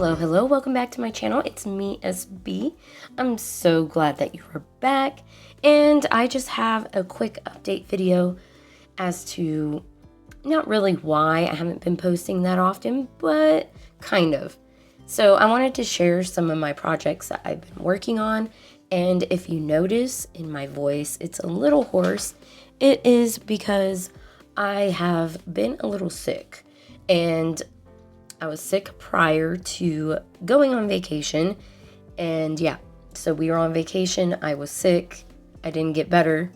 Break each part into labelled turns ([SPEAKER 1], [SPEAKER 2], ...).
[SPEAKER 1] Hello, welcome back to my channel. It's me, SB. I'm so glad that you are back, and I just have a quick update video as to not really why I haven't been posting that often, but kind of. So I wanted to share some of my projects that I've been working on, and if you notice in my voice, it's a little hoarse. It is because I have been a little sick, and I was sick prior to going on vacation, and yeah, so we were on vacation, I was sick, I didn't get better,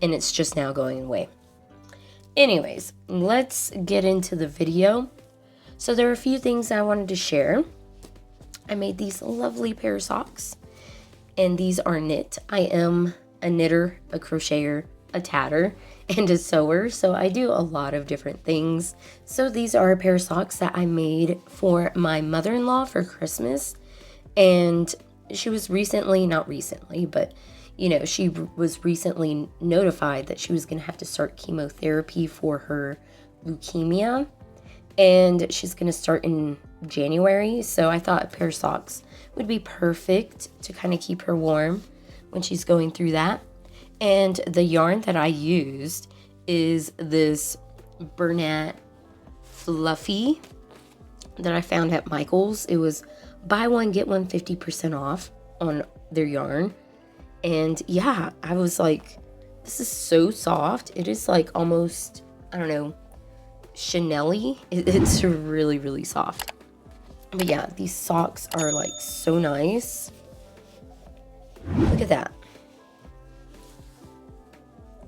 [SPEAKER 1] and it's just now going away. Anyways, let's get into the video. So there are a few things I wanted to share. I made these lovely pair of socks, and these are knit. I am a knitter, a crocheter, a tatter, and a sewer, so I do a lot of different things. So these are a pair of socks that I made for my mother-in-law for Christmas, and she was not recently, but you know, she was recently notified that she was gonna have to start chemotherapy for her leukemia, and she's gonna start in January, so I thought a pair of socks would be perfect to kind of keep her warm when she's going through that. And the yarn that I used is this Bernat Fluffee that I found at Michael's. It was buy one, get one 50% off on their yarn. And yeah, I was like, this is so soft. It is like almost, I don't know, Chanel-y. It's really, really soft. But yeah, these socks are like so nice. Look at that.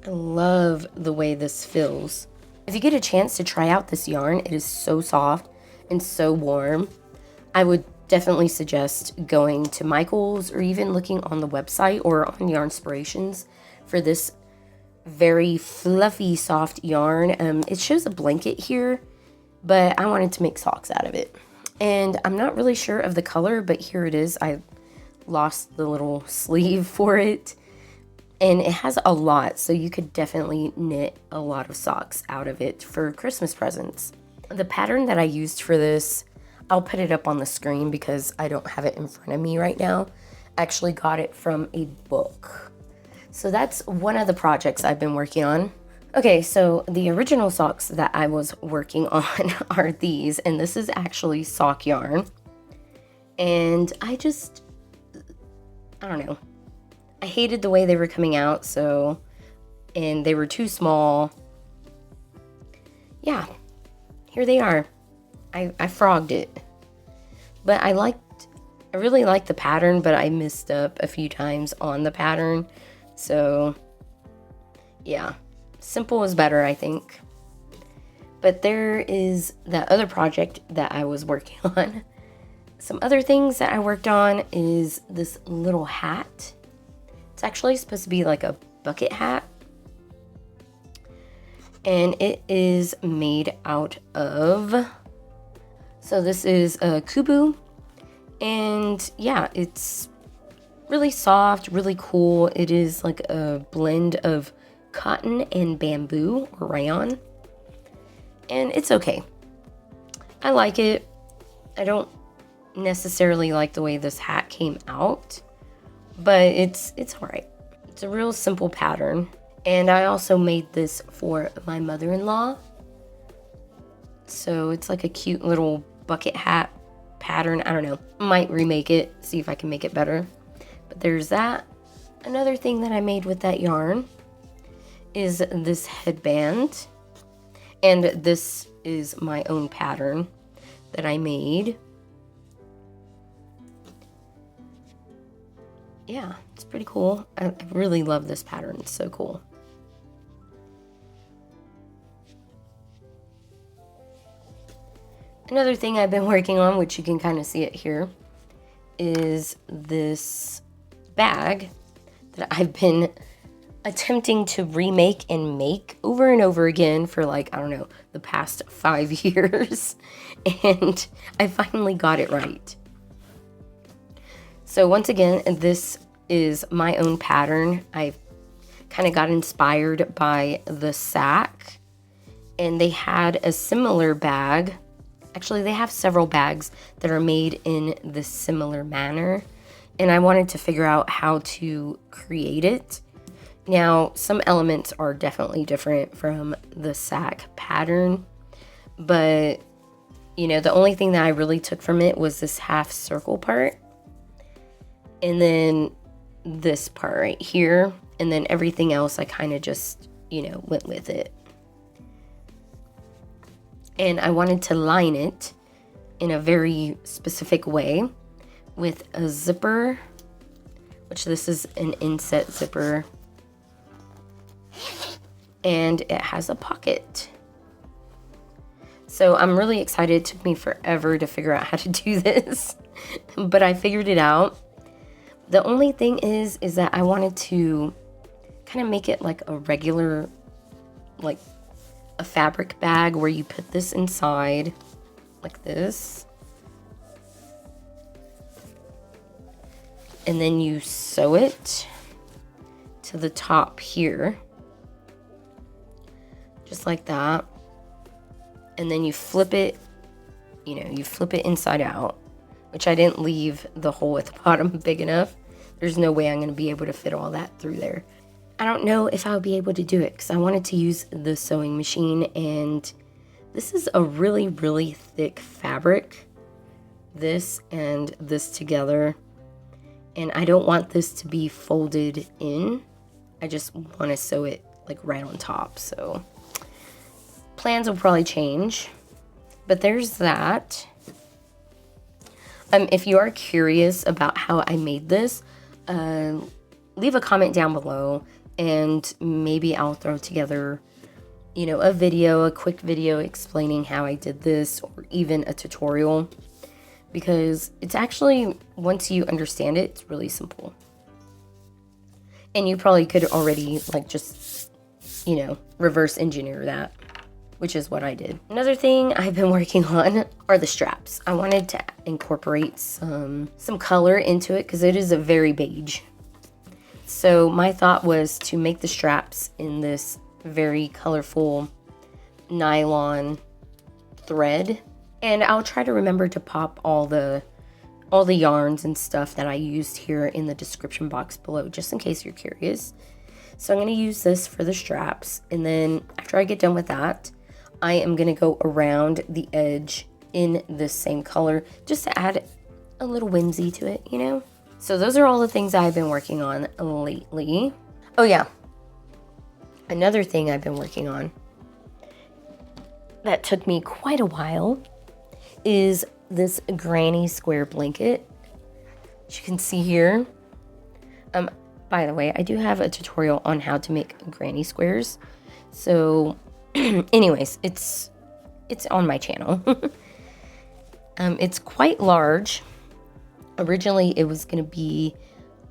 [SPEAKER 1] I love the way this feels. If you get a chance to try out this yarn, it is so soft and so warm. I would definitely suggest going to Michael's or even looking on the website or on Yarnspirations for this very fluffy, soft yarn. It shows a blanket here, but I wanted to make socks out of it. And I'm not really sure of the color, but here it is. I lost the little sleeve for it. And it has a lot, so you could definitely knit a lot of socks out of it for Christmas presents. The pattern that I used for this, I'll put it up on the screen because I don't have it in front of me right now. I actually got it from a book. So that's one of the projects I've been working on. Okay, so the original socks that I was working on are these, and this is actually sock yarn. And I don't know. I hated the way they were coming out, and they were too small. Yeah, here they are. I frogged it. But I really liked the pattern, but I messed up a few times on the pattern. So, yeah, simple is better, I think. But there is that other project that I was working on. Some other things that I worked on is this little hat. It's actually supposed to be like a bucket hat, and it is made out of, so this is a kubu, and yeah, it's really soft, really cool. It is like a blend of cotton and bamboo or rayon, and it's okay. I like it. I don't necessarily like the way this hat came out, but it's all right. It's a real simple pattern. And I also made this for my mother-in-law. So it's like a cute little bucket hat pattern. I don't know. Might remake it, see if I can make it better. But there's that. Another thing that I made with that yarn is this headband. And this is my own pattern that I made. Yeah, it's pretty cool. I really love this pattern. It's so cool. Another thing I've been working on, which you can kind of see it here, is this bag that I've been attempting to remake and make over and over again for like, I don't know, the past 5 years. And I finally got it right. So once again, this is my own pattern. I kind of got inspired by the sack, and they had a similar bag. Actually, they have several bags that are made in this similar manner, and I wanted to figure out how to create it. Now, some elements are definitely different from the sack pattern, but you know, the only thing that I really took from it was this half circle part, and then this part right here, and then everything else I kind of just, you know, went with it. And I wanted to line it in a very specific way with a zipper, which this is an inset zipper, and it has a pocket. So I'm really excited. It took me forever to figure out how to do this, but I figured it out. The only thing is that I wanted to kind of make it like a regular, like a fabric bag where you put this inside like this. And then you sew it to the top here. Just like that. And then you flip it, you know, you flip it inside out, which I didn't leave the hole at the bottom big enough. There's no way I'm going to be able to fit all that through there. I don't know if I'll be able to do it because I wanted to use the sewing machine, and this is a really, really thick fabric. This and this together. And I don't want this to be folded in. I just want to sew it like right on top, so plans will probably change, but there's that. If you are curious about how I made this, leave a comment down below, and maybe I'll throw together, you know, a quick video explaining how I did this, or even a tutorial, because it's actually, once you understand it, it's really simple. And you probably could already like just, you know, reverse engineer that, which is what I did. Another thing I've been working on are the straps. I wanted to incorporate some color into it because it is a very beige. So my thought was to make the straps in this very colorful nylon thread. And I'll try to remember to pop all the yarns and stuff that I used here in the description box below, just in case you're curious. So I'm gonna use this for the straps, and then after I get done with that, I am going to go around the edge in this same color just to add a little whimsy to it, you know? So those are all the things I've been working on lately. Oh yeah, another thing I've been working on that took me quite a while is this granny square blanket, which you can see here. By the way, I do have a tutorial on how to make granny squares. So anyways, it's on my channel. It's quite large. Originally, it was going to be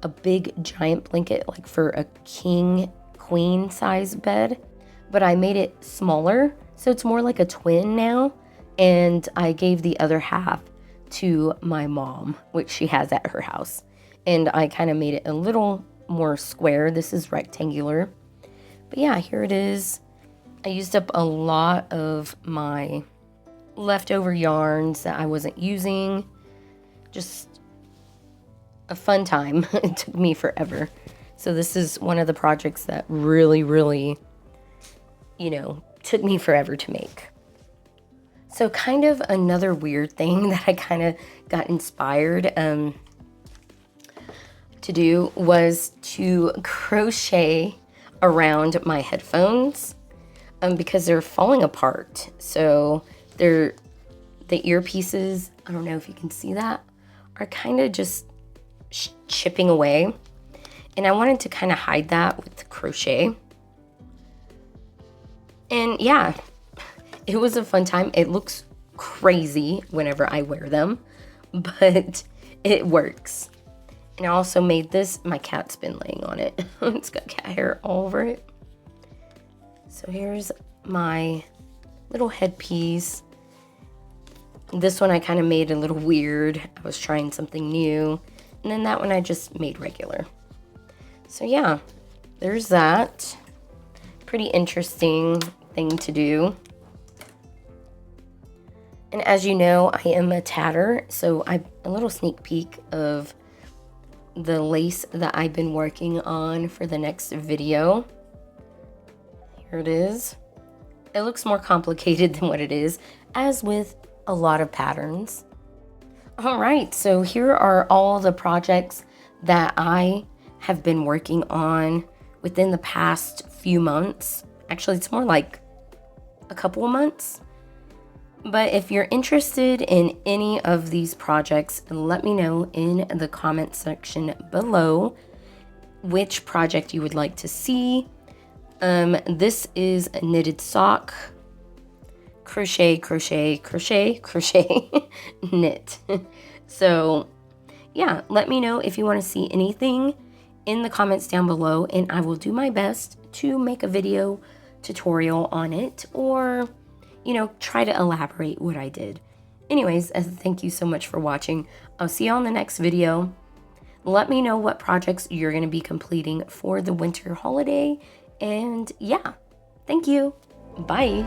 [SPEAKER 1] a big giant blanket, like for a king queen size bed, but I made it smaller, so it's more like a twin now, and I gave the other half to my mom, which she has at her house, and I kind of made it a little more square. This is rectangular, but yeah, here it is. I used up a lot of my leftover yarns that I wasn't using. Just a fun time. It took me forever. So this is one of the projects that really, really, you know, took me forever to make. So kind of another weird thing that I kind of got inspired to do was to crochet around my headphones. Because they're falling apart. So the earpieces, I don't know if you can see that, are kind of just chipping away. And I wanted to kind of hide that with crochet. And yeah, it was a fun time. It looks crazy whenever I wear them, but it works. And I also made this, my cat's been laying on it. It's got cat hair all over it. So here's my little headpiece. This one I kind of made a little weird. I was trying something new. And then that one I just made regular. So yeah, there's that. Pretty interesting thing to do. And as you know, I am a tatter, so a little sneak peek of the lace that I've been working on for the next video. Here it is. It looks more complicated than what it is, as with a lot of patterns. All right, so here are all the projects that I have been working on within the past few months. Actually, it's more like a couple of months. But if you're interested in any of these projects, let me know in the comment section below which project you would like to see. This is a knitted sock, crochet, crochet, crochet, crochet, knit. So yeah, let me know if you want to see anything in the comments down below, and I will do my best to make a video tutorial on it, or you know, try to elaborate what I did. Anyways, thank you so much for watching. I'll see you on the next video. Let me know what projects you're going to be completing for the winter holiday. And yeah, thank you. Bye.